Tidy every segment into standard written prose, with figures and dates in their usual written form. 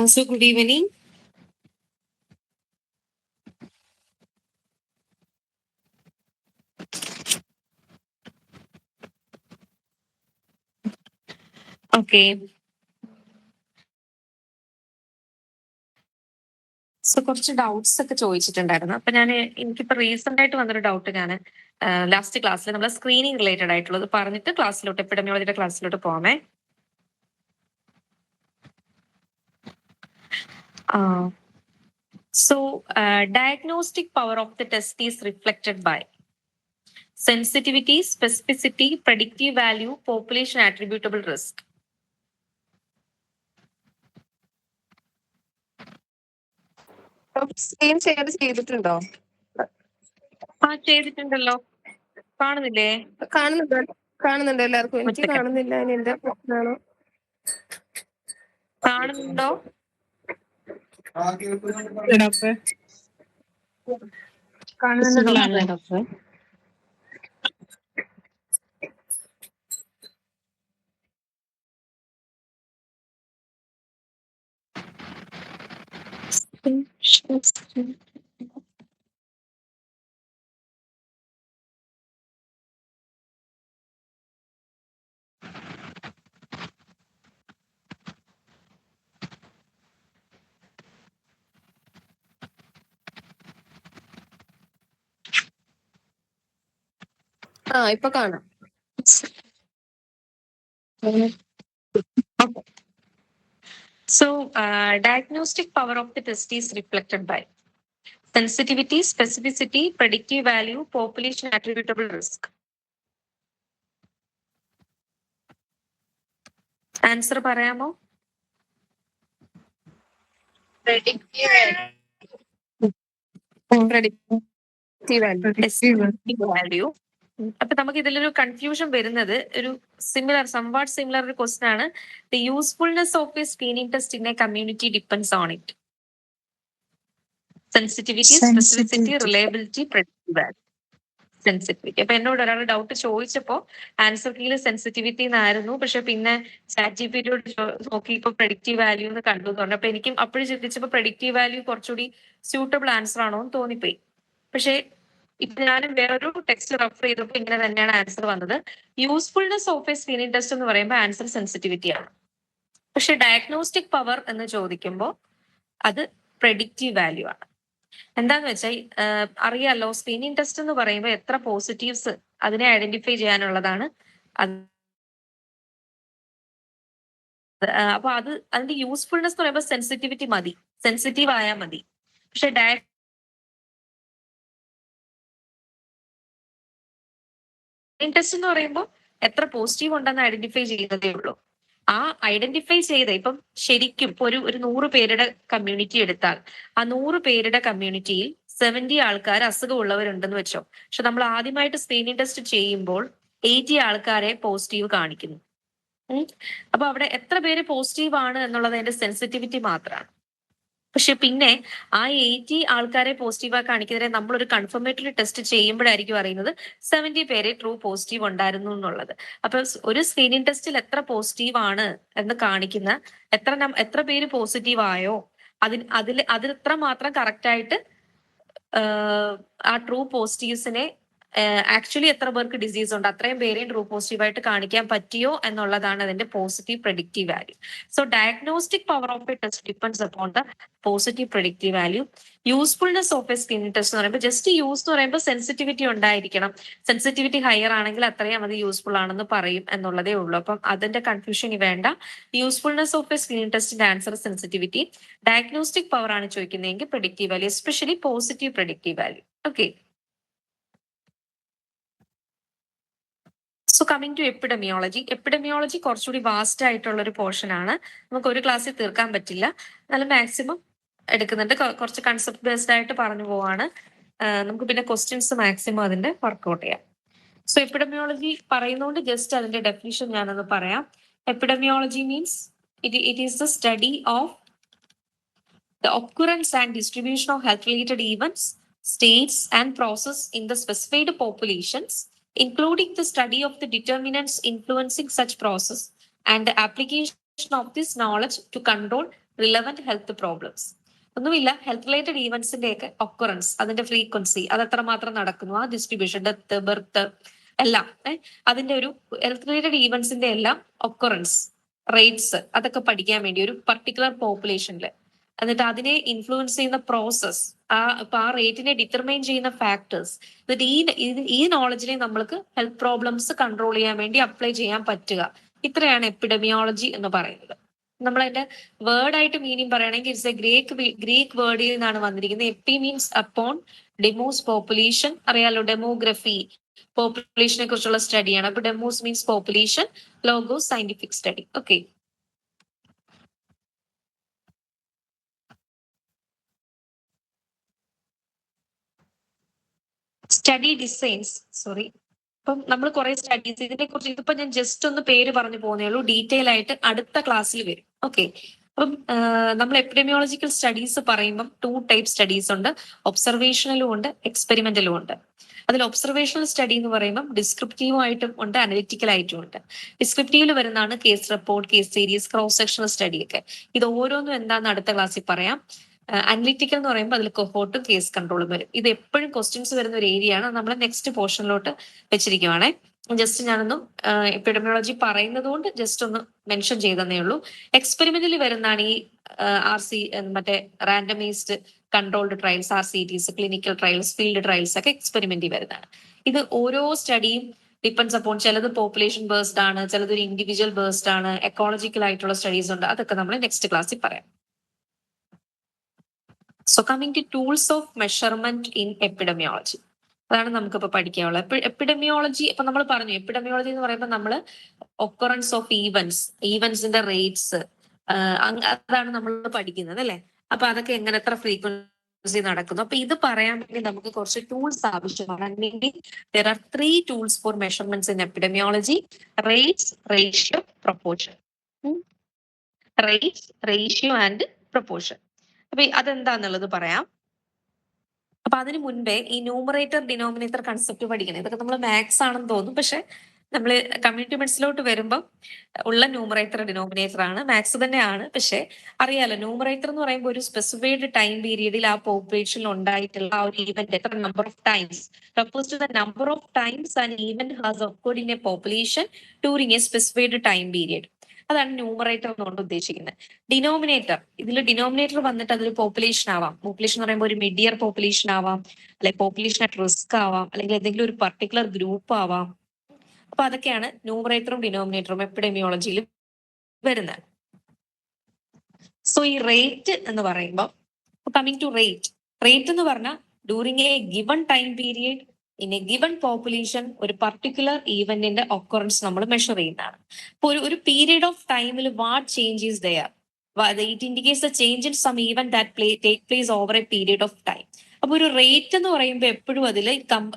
So good evening. Okay. So കുറച്ച് doubts ഒക്കെ ചോദിച്ചിട്ടുണ്ടായിരുന്നു. അപ്പൊ എനിക്കിപ്പോ റീസെന്റ് ആയിട്ട് വന്നൊരു ഡൗട്ട് ഞാൻ ലാസ്റ്റ് ക്ലാസ്സിൽ നമ്മൾ സ്ക്രീനിങ് റിലേറ്റഡ് ആയിട്ടുള്ളത് പറഞ്ഞിട്ട് ക്ലാസ്സിലോട്ട് എപ്പിഡമിയോളജിയുടെ ക്ലാസ്സിലോട്ട് പോകാമേ. So diagnostic power of the test is reflected by sensitivity, specificity, predictive value, population attributable risk. Screen share ചെയ്തിട്ടുണ്ടോ? ചെയ്തിട്ടുണ്ടല്ലോ. കാണുന്നില്ലേ? കാണുന്നുണ്ട് എല്ലാവർക്കും. എനിക്ക് കാണുന്നില്ല. എന്റെ പ്രശ്നമാണോ? കാണുന്നുണ്ടോ? കാണുന്നുണ്ടോ? ഇപ്പൊ കാണാം. So, diagnostic power of the test is reflected by sensitivity, specificity, predictive value, population attributable risk. Answer പറയാമോ? Predictive value. അപ്പൊ നമുക്ക് ഇതിലൊരു കൺഫ്യൂഷൻ വരുന്നത് ഒരു സംവാട്ട് സിമിലർ ഒരു ക്വസ്റ്റൻ ആണ്. The usefulness of a screening test in A community depends on it. Sensitivity, specificity, reliability, predictive value. Sensitivity. അപ്പൊ എന്നോട് ഒരാൾ ഡൗട്ട് ചോദിച്ചപ്പോ ആൻസർ കീയിൽ സെൻസിറ്റിവിറ്റി എന്നായിരുന്നു, പക്ഷെ പിന്നെ ChatGPT നോക്കിയപ്പോ പ്രഡിക്റ്റീവ് വാല്യൂ എന്ന് കണ്ടു എന്ന് പറഞ്ഞു. അപ്പൊ എനിക്കും അപ്പോഴും ചിന്തിച്ചപ്പോ പ്രഡിക്റ്റീവ് വാല്യൂ കുറച്ചുകൂടി സ്യൂട്ടബിൾ ആൻസർ ആണോ എന്ന് തോന്നിപ്പോയി. പക്ഷെ ഇപ്പൊ ഞാൻ വേറൊരു ടെക്സ്റ്റ് റെഫർ ചെയ്തപ്പോൾ ഇങ്ങനെ തന്നെയാണ് ആൻസർ വന്നത്. Usefulness of a screening test എന്ന് പറയുമ്പോൾ ആൻസർ സെൻസിറ്റിവിറ്റി ആണ്. പക്ഷെ ഡയഗ്നോസ്റ്റിക് പവർ എന്ന് ചോദിക്കുമ്പോൾ അത് പ്രഡിക്റ്റീവ് വാല്യൂ ആണ്. എന്താന്ന് വെച്ചാൽ അറിയാലോ, സ്ക്രീനിങ് ടെസ്റ്റ് എന്ന് പറയുമ്പോൾ എത്ര പോസിറ്റീവ്സ് അതിനെ ഐഡന്റിഫൈ ചെയ്യാനുള്ളതാണ്. അപ്പൊ അതിന്റെ യൂസ്ഫുൾനെസ് എന്ന് പറയുമ്പോൾ സെൻസിറ്റിവിറ്റി മതി, സെൻസിറ്റീവ് ആയാൽ മതി. പക്ഷെ ടെസ്റ്റ് എന്ന് പറയുമ്പോൾ എത്ര പോസിറ്റീവ് ഉണ്ടെന്ന് ഐഡന്റിഫൈ ചെയ്യുന്നതേ ഉള്ളൂ. ആ ഐഡന്റിഫൈ ചെയ്ത ഇപ്പം ശരിക്കും ഇപ്പൊ ഒരു 100 പേരുടെ കമ്മ്യൂണിറ്റി എടുത്താൽ ആ 100 പേരുടെ കമ്മ്യൂണിറ്റിയിൽ 70 ആൾക്കാർ അസുഖമുള്ളവരുണ്ടെന്ന് വെച്ചോ. പക്ഷെ നമ്മൾ ആദ്യമായിട്ട് സ്ക്രീനിങ് ടെസ്റ്റ് ചെയ്യുമ്പോൾ 80 ആൾക്കാരെ പോസിറ്റീവ് കാണിക്കുന്നു. അപ്പൊ അവിടെ എത്ര പേര് പോസിറ്റീവ് ആണ് എന്നുള്ളത് അതിന്റെ സെൻസിറ്റിവിറ്റി മാത്രമാണ്. പക്ഷെ പിന്നെ ആ 80 ആൾക്കാരെ പോസിറ്റീവായി കാണിക്കുന്നതിനെ നമ്മളൊരു കൺഫർമേറ്ററി ടെസ്റ്റ് ചെയ്യുമ്പോഴായിരിക്കും അറിയുന്നത് 70 പേരെ ട്രൂ പോസിറ്റീവ് ഉണ്ടായിരുന്നു എന്നുള്ളത്. അപ്പൊ ഒരു സ്ക്രീനിങ് ടെസ്റ്റിൽ എത്ര പോസിറ്റീവ് ആണ് എന്ന് കാണിക്കുന്ന എത്ര പേര് പോസിറ്റീവ് ആയോ അതിൽ എത്ര മാത്രം കറക്റ്റ് ആയിട്ട് ആ ട്രൂ പോസിറ്റീവ്സിനെ ആക്ച്വലി എത്ര പേർക്ക് ഡിസീസ് ഉണ്ട് അത്രയും പേരെയും ട്രൂ പോസിറ്റീവ് ആയിട്ട് കാണിക്കാൻ പറ്റിയോ എന്നുള്ളതാണ് അതിന്റെ positive predictive value. So diagnostic power of A test depends upon the positive predictive value. Usefulness of a screening test എന്ന് പറയുമ്പോൾ ജസ്റ്റ് യൂസ് എന്ന് പറയുമ്പോൾ സെൻസിറ്റിവിറ്റി ഉണ്ടായിരിക്കണം. സെൻസിറ്റിവിറ്റി ഹയർ ആണെങ്കിൽ അത്രയും അത് യൂസ്ഫുൾ ആണെന്ന് പറയും എന്നുള്ളതേ ഉള്ളൂ. അപ്പം അതിന്റെ കൺഫ്യൂഷൻ വേണ്ട. യൂസ്ഫുൾനെസ് ഓഫ് എ സ്ക്രീനിങ് ടെസ്റ്റിന്റെ ആൻസർ സെൻസിറ്റിവിറ്റി. ഡയഗ്നോസ്റ്റിക് പവർ ആണ് ചോദിക്കുന്നതെങ്കിൽ predictive value, especially positive predictive value. Okay. So coming to epidemiology കുറച്ചുകൂടി വാസ്റ്റ് ആയിട്ടുള്ള ഒരു പോർഷൻ ആണ്. നമുക്ക് ഒരു ക്ലാസ്സിൽ തീർക്കാൻ പറ്റില്ല, എന്നാലും മാക്സിമം എടുക്കുന്നുണ്ട്. കുറച്ച് കൺസെപ്റ്റ് ബേസ്ഡ് ആയിട്ട് പറഞ്ഞു പോവാണ്. നമുക്ക് പിന്നെ ക്വസ്റ്റ്യൻസ് മാക്സിമം അതിന്റെ വർക്ക്ഔട്ട് ചെയ്യാം. സോ എപ്പിഡമിയോളജി പറയുന്നതുകൊണ്ട് ജസ്റ്റ് അതിന്റെ ഡെഫിനിഷൻ ഞാനൊന്ന് പറയാം. Epidemiology means it is the study of the occurrence and distribution of health-related events, states, and process in the specified populations, including the study of the determinants influencing such process and the application of this knowledge to control relevant health problems. ഒന്നുമില്ല, health related ഈവന്റ്സിന്റെ ഒക്കെ occurrence, അതിന്റെ frequency, അത് എത്രമാത്രം നടക്കുന്നു, ആ distribution, death, birth എല്ലാം അതിന്റെ ഒരു ഹെൽത്ത് റിലേറ്റഡ് ഈവന്റ്സിന്റെ എല്ലാം ഒക്കറൻസ് റേറ്റ്സ് അതൊക്കെ പഠിക്കാൻ വേണ്ടി ഒരു പർട്ടിക്കുലർ പോപ്പുലേഷനിൽ, എന്നിട്ട് അതിനെ ഇൻഫ്ലുവൻസ് ചെയ്യുന്ന പ്രോസസ്, ആ റേറ്റിനെ ഡിറ്റർമൈൻ ചെയ്യുന്ന ഫാക്ടേഴ്സ്, എന്നിട്ട് ഈ നോളജിനെ നമ്മൾക്ക് ഹെൽത്ത് പ്രോബ്ലംസ് കൺട്രോൾ ചെയ്യാൻ വേണ്ടി അപ്ലൈ ചെയ്യാൻ പറ്റുക. ഇത്രയാണ് എപ്പിഡമിയോളജി എന്ന് പറയുന്നത്. നമ്മളതിന്റെ വേർഡ് ആയിട്ട് മീനിങ് പറയുകയാണെങ്കിൽ ഇറ്റ്സ് എ ഗ്രീക്ക് വേർഡിൽ നിന്നാണ് വന്നിരിക്കുന്നത്. എപ്പി മീൻസ് അപ്പോൺ, ഡെമോസ് പോപ്പുലേഷൻ, അറിയാലോ ഡെമോഗ്രഫി പോപ്പുലേഷനെ കുറിച്ചുള്ള സ്റ്റഡിയാണ്. അപ്പൊ demos means population, logos scientific study. Okay, study designs, sorry, ഇപ്പം നമ്മൾ കുറെ സ്റ്റഡീസ് ഇതിനെ കുറിച്ച് ഇതിപ്പോ ഞാൻ ജസ്റ്റ് ഒന്ന് പേര് പറഞ്ഞു പോകുന്നേ ഉള്ളൂ. ഡീറ്റെയിൽ ആയിട്ട് അടുത്ത ക്ലാസ്സിൽ വരും. ഓക്കെ, അപ്പം നമ്മൾ എപ്പിഡമിയോളജിക്കൽ സ്റ്റഡീസ് പറയുമ്പം 2 ടൈപ്പ് സ്റ്റഡീസ് ഉണ്ട്. ഒബ്സർവേഷണലും ഉണ്ട്, എക്സ്പെരിമെന്റലും ഉണ്ട്. അതിൽ ഒബ്സർവേഷണൽ സ്റ്റഡി എന്ന് പറയുമ്പോൾ ഡിസ്ക്രിപ്റ്റീവ് ആയിട്ടും ഉണ്ട്, അനലിറ്റിക്കൽ ആയിട്ടും ഉണ്ട്. ഡിസ്ക്രിപ്റ്റീവിൽ വരുന്നതാണ് case report, case series, cross sectional study ഒക്കെ. ഇത് ഓരോന്നും എന്താണെന്ന് അടുത്ത ക്ലാസ്സിൽ പറയാം. അനലിറ്റിക്കൽ എന്ന് പറയുമ്പോൾ അതിൽ കൊഹോട്ടും കേസ് കൺട്രോളും വരും. ഇത് എപ്പോഴും ക്വസ്റ്റ്യൻസ് വരുന്ന ഒരു ഏരിയ ആണ്. നമ്മൾ നെക്സ്റ്റ് പോർഷനിലോട്ട് വെച്ചിരിക്കുവാണേ. ജസ്റ്റ് ഞാനൊന്നും എപ്പിഡമിയോളജി പറയുന്നത് കൊണ്ട് ജസ്റ്റ് ഒന്ന് മെൻഷൻ ചെയ്തതേ ഉള്ളൂ. എക്സ്പെരിമെന്റിൽ വരുന്നതാണ് ഈ മറ്റേ randomized controlled trials, RCTs, clinical trials, field trials ഒക്കെ എക്സ്പെരിമെന്റിൽ വരുന്നതാണ്. ഇത് ഓരോ സ്റ്റഡിയും ഡിപ്പെൻസ് അപ്പോൺ, ചിലത് പോപ്പുലേഷൻ ബേസ്ഡ് ആണ്, ചിലത് ഒരു ഇൻഡിവിജ്വൽ ബേസ്ഡ് ആണ്, എക്കോളജിക്കൽ ആയിട്ടുള്ള സ്റ്റഡീസ് ഉണ്ട്. അതൊക്കെ നമ്മൾ നെക്സ്റ്റ് ക്ലാസ്സിൽ പറയാം. So coming to tools of measurement in epidemiology, അതാണ് നമുക്കിപ്പോ പഠിക്കാനുള്ളത്. എപ്പിഡമിയോളജി ഇപ്പൊ നമ്മൾ പറഞ്ഞു, എപ്പിഡമിയോളജി എന്ന് പറയുമ്പോൾ നമ്മൾ ഒക്കറൻസ് ഓഫ് ഈവൻസിന്റെ റേറ്റ്സ്, അതാണ് നമ്മൾ പഠിക്കുന്നത് അല്ലെ. അപ്പൊ അതൊക്കെ എങ്ങനെ, എത്ര ഫ്രീക്വൻസി നടക്കുന്നു. അപ്പൊ ഇത് പറയാൻ വേണ്ടി നമുക്ക് കുറച്ച് ടൂൾസ് ആവശ്യമാണ്. അല്ലെങ്കിൽ there are 3 tools for measurements in epidemiology: rates, ratio, proportion. Rates, ratio and proportion. അപ്പൊ അതെന്താന്നുള്ളത് പറയാം. അപ്പൊ അതിന് മുൻപേ ഈ ന്യൂമറേറ്റർ ഡിനോമിനേറ്റർ കൺസെപ്റ്റ് പഠിക്കണം. ഇതൊക്കെ നമ്മൾ മാത്സ് ആണെന്ന് തോന്നും, പക്ഷെ നമ്മൾ കമ്മ്യൂണിറ്റി മെഡിസിലോട്ട് വരുമ്പോൾ ഉള്ള ന്യൂമറേറ്റർ ഡിനോമിനേറ്റർ ആണ്, മാത്സ് തന്നെയാണ്. പക്ഷെ അറിയാലോ, ന്യൂമറേറ്റർ എന്ന് പറയുമ്പോൾ ഒരു സ്പെസിഫൈഡ് ടൈം പീരീഡിൽ ആ പോപ്പുലേഷനിൽ ഉണ്ടായിട്ടുള്ള ആ ഒരു ഈവന്റ് എത്ര number of times refers to the number of times an event has occurred in a population during a specified time period. അതാണ് ന്യൂമറേറ്റർ എന്നുകൊണ്ട് ഉദ്ദേശിക്കുന്നത്. ഡിനോമിനേറ്റർ, ഇതിൽ ഡിനോമിനേറ്റർ വന്നിട്ട് അതൊരു പോപ്പുലേഷൻ ആവാം. പോപ്പുലേഷൻ എന്ന് പറയുമ്പോൾ ഒരു മിഡിയർ പോപ്പുലേഷൻ ആവാം, അല്ലെങ്കിൽ പോപ്പുലേഷൻ അറ്റ് റിസ്ക് ആവാം, അല്ലെങ്കിൽ ഏതെങ്കിലും ഒരു പർട്ടിക്കുലർ ഗ്രൂപ്പ് ആവാം. അപ്പൊ അതൊക്കെയാണ് ന്യൂമറേറ്ററും ഡിനോമിനേറ്ററും എപ്പിഡമിയോളജിയിൽ വരുന്നത്. സോ ഈ റേറ്റ് എന്ന് പറയുമ്പോൾ, കമ്മിങ് ടു റേറ്റ് എന്ന് പറഞ്ഞാൽ during a given time period in a given population ഒരു പർട്ടിക്കുലർ ഈവന്റിന്റെ ഒക്കറൻസ് നമ്മൾ മെഷർ ചെയ്യുന്നതാണ്. അപ്പൊ ഒരു പീരിയഡ് ഓഫ് ടൈമിൽ what change is there, it indicates the change in some event that take place over a period of time. അപ്പൊ ഒരു rate എന്ന് പറയുമ്പോൾ എപ്പോഴും അതിൽ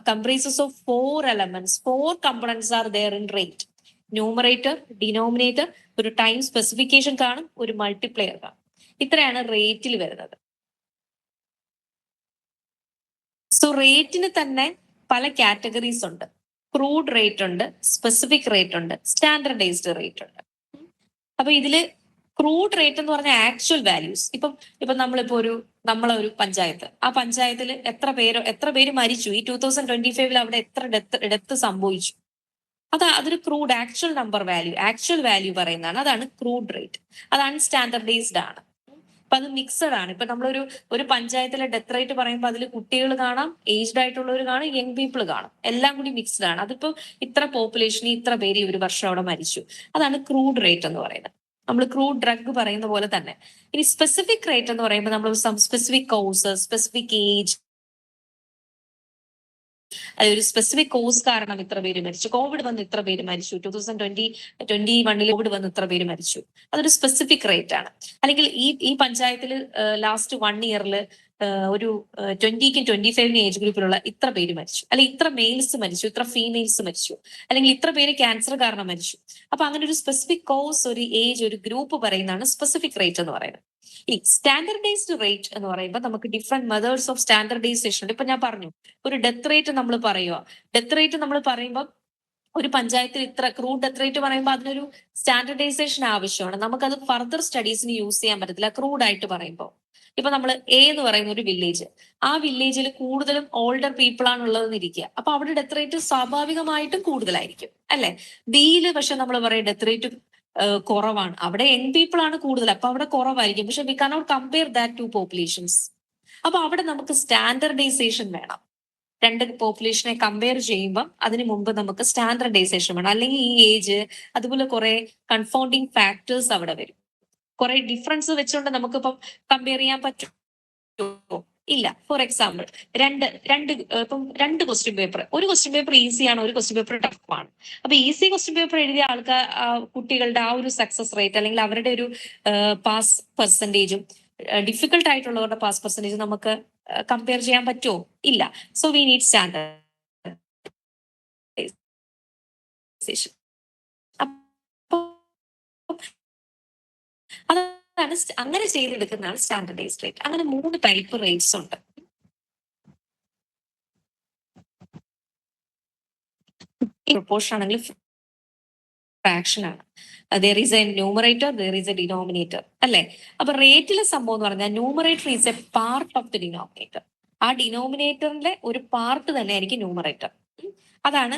comprises of 4 elements, 4 components are there in rate. Numerator, denominator, ഒരു time specification കാണും, ഒരു multiplayer കാണും. ഇത്രയാണ് റേറ്റിൽ വരുന്നത്. സോ റേറ്റിന് തന്നെ പല കാറ്റഗറീസ് ഉണ്ട്. ക്രൂഡ് റേറ്റ് ഉണ്ട്, സ്പെസിഫിക് റേറ്റ് ഉണ്ട്, സ്റ്റാൻഡർഡൈസ്ഡ് റേറ്റ് ഉണ്ട്. അപ്പൊ ഇതില് ക്രൂഡ് റേറ്റ് എന്ന് പറഞ്ഞ ആക്ച്വൽ വാല്യൂസ്. ഇപ്പൊ നമ്മളെ ഒരു പഞ്ചായത്ത്, ആ പഞ്ചായത്തിൽ എത്ര പേര് മരിച്ചു, ഈ 2025 അവിടെ എത്ര ഡെത്ത് സംഭവിച്ചു, അതൊരു ക്രൂഡ് ആക്ച്വൽ വാല്യൂ പറയുന്നതാണ്. അതാണ് ക്രൂഡ് റേറ്റ്. അത് അൺസ്റ്റാൻഡർഡൈസ്ഡ് ആണ്. അപ്പൊ അത് മിക്സഡ് ആണ്. ഇപ്പൊ ഒരു പഞ്ചായത്തിലെ ഡെത്ത് റേറ്റ് പറയുമ്പോൾ അതിൽ കുട്ടികൾ കാണാം, ഏജ്ഡ് ആയിട്ടുള്ളവർ കാണാം, യങ് പീപ്പിൾ കാണാം, എല്ലാം കൂടി മിക്സ്ഡ് ആണ്. അതിപ്പോ ഇത്ര പോപ്പുലേഷൻ, ഇത്ര പേര് ഒരു വർഷം അവിടെ മരിച്ചു, അതാണ് ക്രൂഡ് റേറ്റ് എന്ന് പറയുന്നത്. നമ്മൾ ക്രൂഡ് ഡ്രഗ് പറയുന്ന പോലെ തന്നെ. ഇനി സ്പെസിഫിക് റേറ്റ് എന്ന് പറയുമ്പോൾ നമ്മൾ സ്പെസിഫിക് കോഴ്സ്, സ്പെസിഫിക് ഏജ്, ഒരു സ്പെസിഫിക് കോസ് കാരണം ഇത്ര പേര് മരിച്ചു, കോവിഡ് വന്ന് ഇത്ര പേര് മരിച്ചു, 2021 കോവിഡ് വന്ന് ഇത്ര പേര് മരിച്ചു, അതൊരു സ്പെസിഫിക് റേറ്റ് ആണ്. അല്ലെങ്കിൽ ഈ പഞ്ചായത്തിൽ ലാസ്റ്റ് 1 ഇയറിൽ ഒരു 20ക്കും 25നും ഏജ് ഗ്രൂപ്പിലുള്ള ഇത്ര പേര് മരിച്ചു, അല്ലെങ്കിൽ ഇത്ര മെയിൽസ് മരിച്ചു, ഇത്ര ഫീമെയിൽസ് മരിച്ചു, അല്ലെങ്കിൽ ഇത്ര പേര് ക്യാൻസർ കാരണം മരിച്ചു. അപ്പൊ അങ്ങനെ ഒരു സ്പെസിഫിക് കോസ്, ഒരു ഏജ്, ഒരു ഗ്രൂപ്പ് പറയുന്നതാണ് സ്പെസിഫിക് റേറ്റ് എന്ന് പറയുന്നത്. ഈ സ്റ്റാൻഡർഡൈസ്ഡ് റേറ്റ് എന്ന് പറയുമ്പോൾ നമുക്ക് ഡിഫറെന്റ് മെത്തേഡ്സ് ഓഫ് സ്റ്റാൻഡർഡൈസേഷൻ ഉണ്ട്. ഇപ്പൊ ഞാൻ പറഞ്ഞു, ഒരു ഡെത്ത് റേറ്റ് നമ്മൾ പറയുക. ഡെത്ത് റേറ്റ് നമ്മൾ പറയുമ്പോൾ ഒരു പഞ്ചായത്തിൽ ഇത്ര ക്രൂഡ് ഡെത്ത് റേറ്റ് പറയുമ്പോൾ അതിനൊരു സ്റ്റാൻഡർഡൈസേഷൻ ആവശ്യമാണ്. നമുക്കത് ഫർദർ സ്റ്റഡീസിന് യൂസ് ചെയ്യാൻ പറ്റത്തില്ല ക്രൂഡ് ആയിട്ട് പറയുമ്പോൾ. ഇപ്പൊ നമ്മൾ എ എന്ന് പറയുന്ന ഒരു വില്ലേജ്, ആ വില്ലേജിൽ കൂടുതലും ഓൾഡർ പീപ്പിൾ ആണ് ഉള്ളതെന്ന് ഇരിക്കുക. അപ്പൊ അവിടെ ഡെത്ത് റേറ്റ് സ്വാഭാവികമായിട്ടും കൂടുതലായിരിക്കും അല്ലെ. ബിയില് പക്ഷെ നമ്മൾ പറയും ഡെത്ത് റേറ്റ് കുറവാണ്, അവിടെ യങ് പീപ്പിൾ ആണ് കൂടുതൽ, അപ്പൊ അവിടെ കുറവായിരിക്കും. പക്ഷെ we cannot compare that two populations. അപ്പൊ അവിടെ നമുക്ക് സ്റ്റാൻഡർഡൈസേഷൻ വേണം. രണ്ട് പോപ്പുലേഷനെ കമ്പയർ ചെയ്യുമ്പോൾ അതിന് മുമ്പ് നമുക്ക് സ്റ്റാൻഡർഡൈസേഷൻ വേണം. അല്ലെങ്കിൽ ഈ ഏജ് അതുപോലെ കുറെ കൺഫൗണ്ടിങ് ഫാക്ടേഴ്സ് അവിടെ വരും. കുറെ ഡിഫറൻസ് വെച്ചുകൊണ്ട് നമുക്കിപ്പം കമ്പയർ ചെയ്യാൻ പറ്റുമോ? ഇല്ല. ഫോർ എക്സാമ്പിൾ രണ്ട് ക്വസ്റ്റ്യൻ പേപ്പർ, ഒരു ക്വസ്റ്റ്യൻ പേപ്പർ ഈസിയാണ്, ഒരു ക്വസ്റ്റ്യൻ പേപ്പർ ടഫ് ആണ്. അപ്പൊ ഈസി ക്വസ്റ്റ്യൻ പേപ്പർ എഴുതിയ ആൾക്കാർ കുട്ടികളുടെ ആ ഒരു സക്സസ് റേറ്റ് അല്ലെങ്കിൽ അവരുടെ ഒരു പാസ് പെർസെന്റേജും ഡിഫിക്കൽട്ട് ആയിട്ടുള്ളവരുടെ പാസ് പെർസെന്റേജും നമുക്ക് കമ്പയർ ചെയ്യാൻ പറ്റുമോ? ഇല്ല. So we need standardization. അതാണ് അങ്ങനെ ചെയ്തെടുക്കുന്നതാണ് സ്റ്റാൻഡർഡൈസ്ഡ് റേറ്റ്. അങ്ങനെ 3 ടൈപ്പ് റേറ്റ്സ് ഉണ്ട്. പ്രൊപ്പോർഷൻ ആണെങ്കിൽ ഫ്രാക്ഷൻ ആണ്. there is a numerator, there is a denominator അല്ലെ. അപ്പൊ റേറ്റിലെ സംഭവം എന്ന് പറഞ്ഞാൽ numerator is a part of the denominator. ആ ഡിനോമിനേറ്ററിന്റെ ഒരു പാർട്ട് തന്നെ ആയിരിക്കും ന്യൂമറേറ്റർ. അതാണ്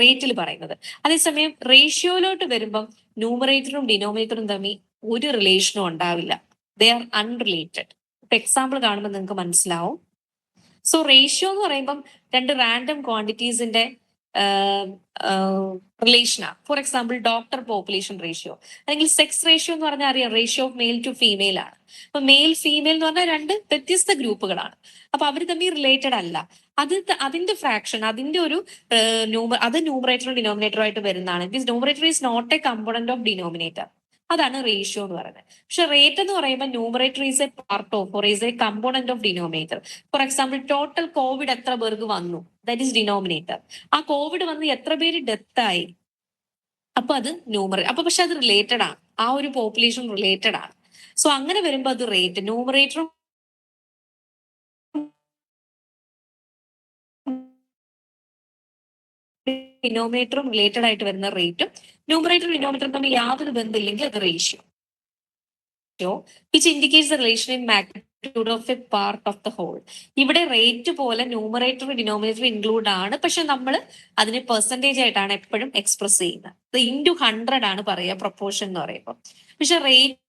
റേറ്റിൽ പറയുന്നത്. അതേസമയം റേഷ്യോയിലോട്ട് വരുമ്പം ന്യൂമറേറ്ററും ഡിനോമിനേറ്ററും തമ്മിൽ ഒരു റിലേഷനും ഉണ്ടാവില്ല. They are unrelated. ഇപ്പൊ എക്സാമ്പിൾ കാണുമ്പോൾ നിങ്ങൾക്ക് മനസ്സിലാവും. സോ റേഷ്യോ എന്ന് പറയുമ്പം രണ്ട് റാൻഡം ക്വാണ്ടിറ്റീസിന്റെ റിലേഷനാണ്. For example doctor population ratio അല്ലെങ്കിൽ സെക്സ് റേഷ്യോ എന്ന് പറഞ്ഞാൽ അറിയാം, ratio of male to female ആണ്. അപ്പൊ മെയിൽ ഫീമെയിൽ എന്ന് പറഞ്ഞാൽ രണ്ട് വ്യത്യസ്ത ഗ്രൂപ്പുകളാണ്. അപ്പൊ അവർ തമ്മിൽ റിലേറ്റഡ് അല്ല. അതിന്റെ ഫ്രാക്ഷൻ, അതിന്റെ ഒരു അത് ന്യൂമറേറ്ററും ഡിനോമിനേറ്ററും ആയിട്ട് വരുന്നതാണ്. This numerator is not a component of denominator. അതാണ് റേഷ്യോ എന്ന് പറയുന്നത്. പക്ഷെ റേറ്റ് എന്ന് പറയുമ്പോൾ numerator is a part of or is a component of denominator. For example total COVID എത്ര പേർക്ക് വന്നു, ദാറ്റ് ഈസ് ഡിനോമിനേറ്റർ. ആ കോവിഡ് വന്ന് എത്ര പേര് ഡെത്ത് ആയി, അപ്പൊ അത് ന്യൂമറേറ്റർ. അപ്പൊ പക്ഷെ അത് റിലേറ്റഡ് ആണ്, ആ ഒരു പോപ്പുലേഷൻ റിലേറ്റഡ് ആണ്. സോ അങ്ങനെ വരുമ്പോ അത് റേറ്റ്, ന്യൂമറേറ്ററും ഡിനോമിനേറ്ററും റിലേറ്റഡ് ആയിട്ട് വരുന്ന റേറ്റും ന്യൂമറേറ്ററും ഡിനോമിനേറ്ററും തമ്മിൽ യാതൊരു ബന്ധമില്ലെങ്കിൽ അത് ratio. which indicates the relation in magnitude of a part of the whole. ഇവിടെ റേറ്റ് പോലെ ന്യൂമറേറ്റർ ഡിനോമിനേറ്റർ ഇൻക്ലൂഡ് ആണ്, പക്ഷെ നമ്മൾ അതിനെ പെർസെന്റേജ് ആയിട്ടാണ് എപ്പോഴും എക്സ്പ്രസ് ചെയ്യുന്നത്. ഇൻറ്റു 100 ആണ് പറയുക പ്രൊപ്പോർഷൻ എന്ന് പറയുമ്പോൾ. പക്ഷെ റേറ്റിൽ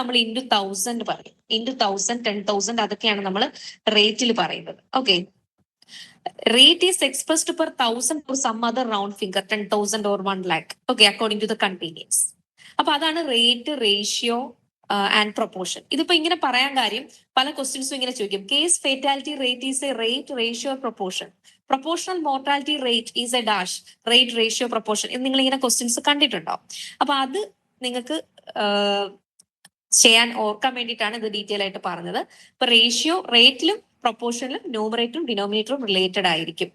നമ്മൾ ഇൻറ്റു 1000 പറയും. ഇൻറ്റു 1000, 10,000 അതൊക്കെയാണ് നമ്മൾ റേറ്റിൽ പറയുന്നത്. Okay, rate is expressed per 1000 or some other round figure, 10,000 or 1 lakh. Okay, according to the convenience. അപ്പൊ അതാണ് റേറ്റ്, റേഷ്യോ ആൻഡ് പ്രൊപ്പോർഷൻ. ഇതിപ്പോ ഇങ്ങനെ പറയാൻ കാര്യം, പല ക്വസ്റ്റ്യൻസും ഇങ്ങനെ ചോദിക്കും. Case fatality rate is A rate, ratio, proportion. Proportional mortality rate is A dash, rate, ratio, proportion. ഇത് നിങ്ങൾ ഇങ്ങനെ ക്വസ്റ്റ്യൻസ് കണ്ടിട്ടുണ്ടോ? അപ്പൊ അത് നിങ്ങൾക്ക് ചെയ്യാൻ ഓർക്കാൻ വേണ്ടിയിട്ടാണ് ഇത് ഡീറ്റെയിൽ ആയിട്ട് പറഞ്ഞത്. ഇപ്പൊ റേഷ്യോ, റേറ്റിലും പ്രൊപ്പോർഷനിലും ന്യൂമറേറ്ററും ഡിനോമിനേറ്ററും റിലേറ്റഡ് ആയിരിക്കും.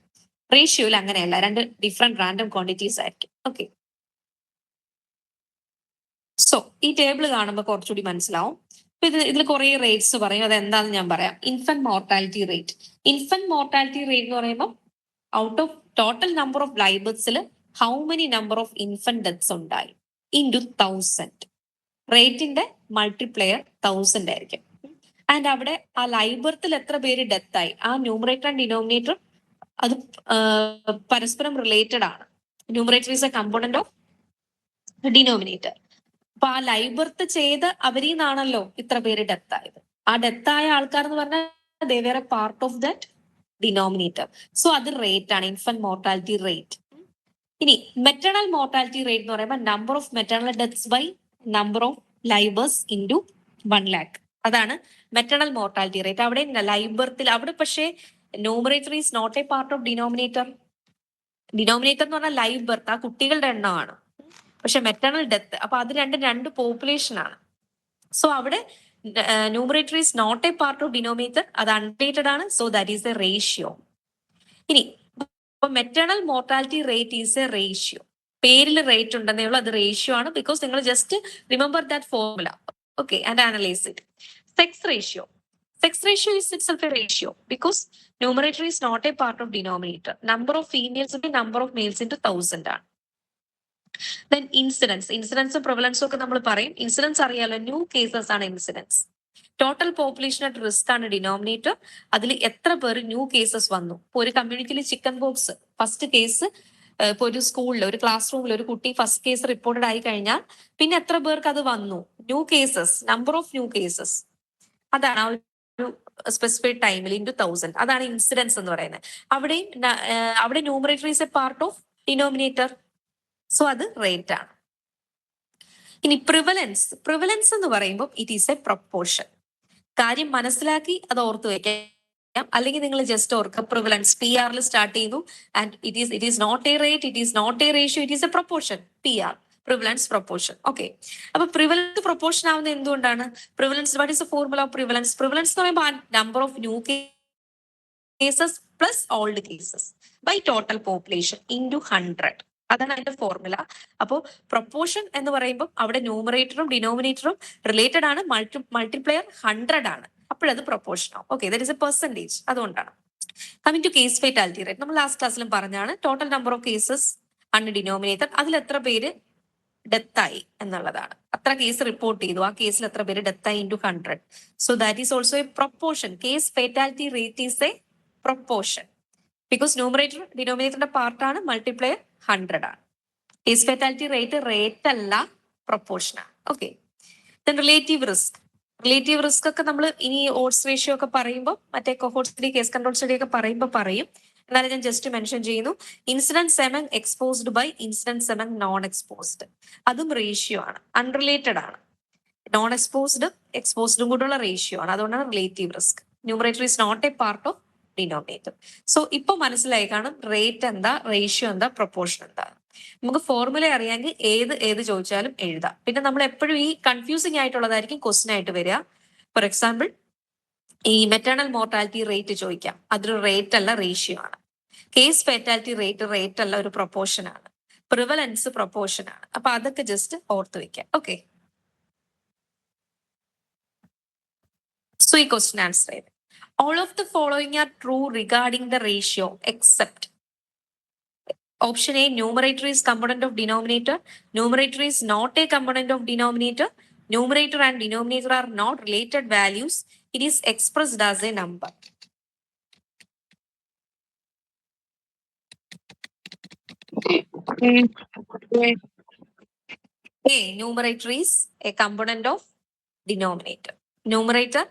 റേഷ്യോയിൽ അങ്ങനെയല്ല, രണ്ട് ഡിഫറെന്റ് റാൻഡം ക്വാണ്ടിറ്റീസ് ആയിരിക്കും. ഓക്കെ, സോ ഈ ടേബിൾ കാണുമ്പോൾ കുറച്ചുകൂടി മനസ്സിലാവും. ഇതിൽ കുറെ റേറ്റ്സ് പറയും, അത് എന്താണെന്ന് ഞാൻ പറയാം. Infant mortality rate. Infant mortality rate എന്ന് പറയുമ്പോൾ out of total number of live ബർത്ത്സിൽ how many number of infant deaths ഉണ്ടായി ഇൻറ്റു 1000. റേറ്റിന്റെ മൾട്ടിപ്ലെയർ 1000 ആയിരിക്കും. ആൻഡ് അവിടെ ആ ലൈവ് ബർത്തിൽ എത്ര പേര് ഡെത്ത് ആയി, ആ ന്യൂമറേറ്റർ ആൻഡ് ഡിനോമിനേറ്റർ അത് പരസ്പരം റിലേറ്റഡ് ആണ്. Numerator is a component of denominator. അപ്പൊ ആ ലൈവ് ബർത്ത് ചെയ്ത് അവരിൽ നിന്നാണല്ലോ ഇത്ര പേര് ഡെത്ത് ആയത്. ആ ഡെത്ത് ആയ ആൾക്കാർ എന്ന് പറഞ്ഞാൽ they were a part of that denominator. So അത് റേറ്റ് ആണ്, ഇൻഫന്റ് മോർട്ടാലിറ്റി റേറ്റ്. ഇനി മെറ്റേണൽ മോർട്ടാലിറ്റി റേറ്റ് എന്ന് പറയുമ്പോൾ number of maternal deaths by number of live birth into 1 lakh. അതാണ് മെറ്റേണൽ മോർട്ടാലിറ്റി റേറ്റ്. അവിടെ ലൈവ് ബർത്തിൽ അവിടെ പക്ഷേ numerator is not a part of denominator. Denominator എന്ന് പറഞ്ഞാൽ ലൈവ് ബർത്ത്, ആ കുട്ടികളുടെ എണ്ണമാണ്. പക്ഷെ മെറ്റേണൽ ഡെത്ത്, അപ്പൊ അത് രണ്ട് പോപ്പുലേഷൻ ആണ്. സോ അവിടെ numerator is not a part of denominator, അത് അൺറിലേറ്റഡ് ആണ്. So that is a ratio. ഇനി maternal mortality rate is a ratio. പേരിൽ റേറ്റ് ഉണ്ടെന്നേ ഉള്ളൂ, അത് റേഷ്യോ ആണ്. ബിക്കോസ് നിങ്ങൾ just remember that formula. Okay, and analyse it. Sex ratio. Sex ratio is itself a ratio because numerator is not a part of denominator. Number of females will be number of males into 1000 ആണ്. Then ഇൻസിഡൻസും പ്രിവലൻസും ഒക്കെ നമ്മൾ പറയും. Incidence അറിയാലോ, new cases ആണ് incidence. Total population at risk ആണ് denominator. അതിൽ എത്ര പേര് ന്യൂ കേസസ് വന്നു. ഇപ്പൊ ഒരു കമ്മ്യൂണിറ്റിയിൽ ചിക്കൻ ബോക്സ് ഫസ്റ്റ് കേസ്, ഇപ്പൊ ഒരു സ്കൂളിൽ ഒരു ക്ലാസ് റൂമിൽ ഒരു കുട്ടി ഫസ്റ്റ് കേസ് റിപ്പോർട്ടഡ് ആയി കഴിഞ്ഞാൽ പിന്നെ എത്ര പേർക്ക് അത് വന്നു, new cases, number of new cases, അതാണ് ആ ഒരു സ്പെസിഫൈഡ് ടൈമിൽ ഇൻറ്റു 1000. അതാണ് ഇൻസിഡൻസ് എന്ന് പറയുന്നത്. അവിടെ numerator is a part of denominator, so അത് റേറ്റ് ആണ്. ഇനി പ്രിവലൻസ് എന്ന് പറയുമ്പോൾ ഇറ്റ് ഈസ് എ പ്രൊപ്പോർഷൻ. കാര്യം മനസ്സിലാക്കി അത് ഓർത്തു വെക്കാം. അല്ലെങ്കിൽ നിങ്ങൾ ജസ്റ്റ് ഓർക്കുക, പ്രിവലൻസ് PR സ്റ്റാർട്ട് ചെയ്യുന്നു and it is not a rate, it is not a ratio, it is a proportion. PR prevalence proportion. Okay, അപ്പൊ പ്രിവലൻസ് പ്രൊപ്പോർഷൻ ആവുന്നത് എന്തുകൊണ്ടാണ്? Prevalence, what is the formula of prevalence? Prevalence എന്ന് പറയുമ്പോൾ number of new cases plus old cases by total population into 100. അതാണ് അതിന്റെ formula. അപ്പോൾ proportion എന്ന് പറയുമ്പോൾ അവിടെ ന്യൂമറേറ്ററും ഡിനോമിനേറ്ററും റിലേറ്റഡ് ആണ്, മൾട്ടിപ്ലയർ 100 ആണ്, അപ്പോഴത് പ്രൊപ്പോർഷൻ ആവും. Okay, that is a percentage. അതുകൊണ്ടാണ്. Coming to case fatality rate, നമ്മൾ ലാസ്റ്റ് ക്ലാസ്സിലും പറഞ്ഞാണ് ടോട്ടൽ നമ്പർ ഓഫ് കേസസ് ആണ് ഡിനോമിനേറ്റർ. അതിൽ എത്ര പേര് ഡെത്തായി എന്നുള്ളതാണ്. അത്ര കേസ് റിപ്പോർട്ട് ചെയ്തു, ആ കേസിൽ എത്ര പേര് ഡെത്തായി into 100. So that is also a proportion. Case fatality rate is a proportion because numerator ഡിനോമിനേറ്ററിന്റെ പാർട്ടാണ്, മൾട്ടിപ്ലയർ 100 ആണ്. കേസ് ഫേറ്റാലിറ്റി റേറ്റ് അല്ല, പ്രൊപ്പോർഷൻ ആണ്. ഓക്കെ, ദെൻ റിലേറ്റീവ് റിസ്ക് ഒക്കെ നമ്മൾ ഇനി ഓഡ്സ് റേഷ്യോ ഒക്കെ പറയുമ്പോൾ മറ്റേ cohort study, case control study ഒക്കെ പറയുമ്പോൾ പറയും. എന്നാലും ഞാൻ ജസ്റ്റ് മെൻഷൻ ചെയ്യുന്നു. Incidence among exposed by incidence among non exposed, അതും റേഷ്യോ ആണ്, അൺറിലേറ്റഡ് ആണ്. നോൺ എക്സ്പോസ്ഡും കൂടെയുള്ള റേഷ്യോ ആണ്. അതുകൊണ്ടാണ് relative risk. Numerator is not a part of denominator. So ഇപ്പൊ മനസ്സിലായി കാണും റേറ്റ് എന്താ, റേഷ്യോ എന്താ, പ്രൊപ്പോർഷൻ എന്താ. നമുക്ക് ഫോർമുല അറിയാമെങ്കിൽ ഏത് ചോദിച്ചാലും എഴുതാം. പിന്നെ നമ്മൾ എപ്പോഴും ഈ കൺഫ്യൂസിംഗ് ആയിട്ടുള്ളതായിരിക്കും ക്വസ്റ്റ്യൻ ആയിട്ട് വരിക. ഫോർ എക്സാമ്പിൾ, ഈ മെറ്റേണൽ മോർട്ടാലിറ്റി റേറ്റ് ചോദിക്കാം, അതൊരു റേറ്റ് അല്ല, റേഷ്യോ ആണ്. കേസ് ഫേറ്റാലിറ്റി റേറ്റ് അല്ല, ഒരു പ്രൊപ്പോർഷൻ ആണ്. പ്രിവലൻസ് പ്രൊപ്പോർഷൻ ആണ്. അപ്പൊ അതൊക്കെ ജസ്റ്റ് ഓർത്ത് വെക്കാം. ഓക്കെ, സോ ഈ ക്വസ്റ്റ്യൻ ആൻസർ ചെയ്ത് all of the following are true regarding the ratio except option A, numerator is component of denominator, numerator is not a component of denominator, numerator and denominator are not related values, it is expressed as a number. A, numerator is a component of denominator. Numerator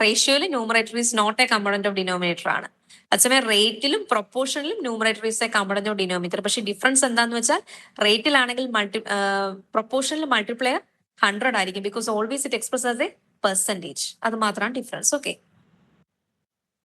റേഷ്യോയിൽ numerator is not a component of denominator ആണ്. അതേസമയം റേറ്റിലും പ്രൊപ്പോർഷനിലും numerator is a component of denominator. പക്ഷെ difference എന്താന്ന് വെച്ചാൽ റേറ്റിലാണെങ്കിൽ പ്രൊപ്പോർഷനിൽ മൾട്ടിപ്ലയർ 100 ആയിരിക്കും, because always it express as a percentage. അത് മാത്രമാണ് ഡിഫറൻസ്. ഓക്കെ.